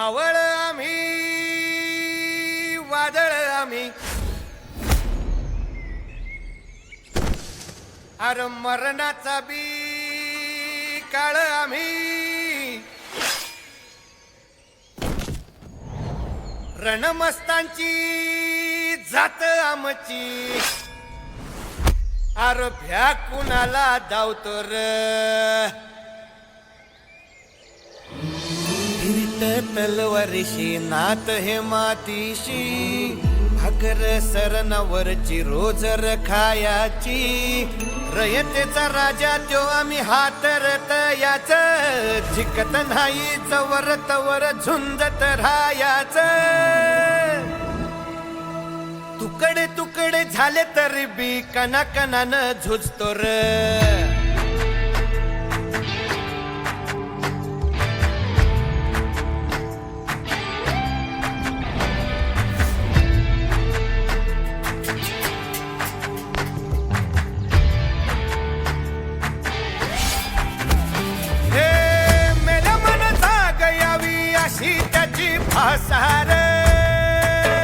मावळ आम्ही वादळ आम्ही अरे मरणाचा बी काळ आम्ही रणमस्तांची जात आमची अरे भ्या कुणाला धावतो र तलवारीशी नात हे मातीशी भाकर सरणावरची रोजर खायाची रयतेचा राजा त्यो आम्ही हातरत याच जिकत नाही जवर तवर झुंजत राहायाच तुकडे तुकडे झाले तरी बी कणाकणानं झुजतो र त्याची भासार